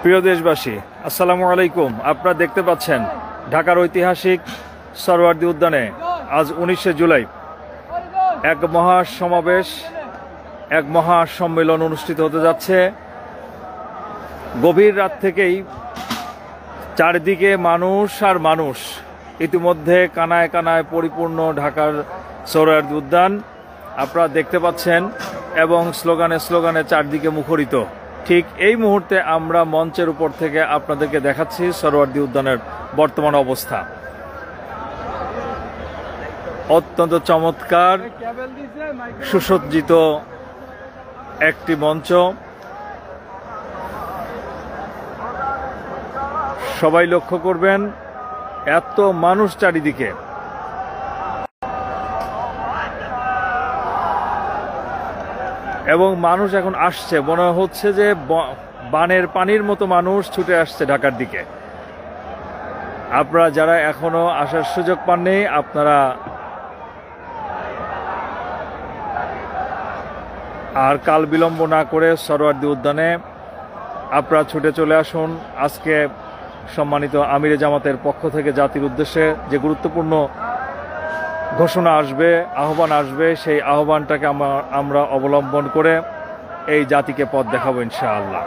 প্রিয় দেশবাসী, আসসালামু আলাইকুম। আপনারা দেখতে পাচ্ছেন ঢাকার ঐতিহাসিক সরওয়ার্দী উদ্যানে আজ 19শে জুলাই এক মহাসমাবেশ, এক মহাসম্মেলন অনুষ্ঠিত হতে যাচ্ছে। গভীর রাত থেকেই চারিদিকে মানুষ আর মানুষ, ইতিমধ্যে কানায় কানায় পরিপূর্ণ ঢাকার সরওয়ার্দী উদ্যান আপনারা দেখতে পাচ্ছেন, এবং স্লোগানে স্লোগানে চারদিকে মুখরিত। ঠিক এই মুহূর্তে আমরা মঞ্চের উপর থেকে আপনাদেরকে দেখাচ্ছি সরওয়ার্দী উদ্যানের বর্তমান অবস্থা। অত্যন্ত চমৎকার সুসজ্জিত একটি মঞ্চ। সবাই লক্ষ্য করবেন, এত মানুষ চারিদিকে। এবং মানুষ এখন আসছে, মনে হচ্ছে যে বানের পানির মতো মানুষ ছুটে আসছে ঢাকার দিকে। আপনারা যারা এখনো আসার সুযোগ পাননি, আপনারা আর কাল বিলম্ব না করে সরওয়ার্দী উদ্যানে আপনারা ছুটে চলে আসুন। আজকে সম্মানিত আমিরে জামাতের পক্ষ থেকে জাতির উদ্দেশ্যে যে গুরুত্বপূর্ণ ঘোষণা আসবে, আহ্বান আসবে, সেই আহ্বানটাকে আমরা অবলম্বন করে এই জাতিকে পথ দেখাবো ইনশাআল্লাহ।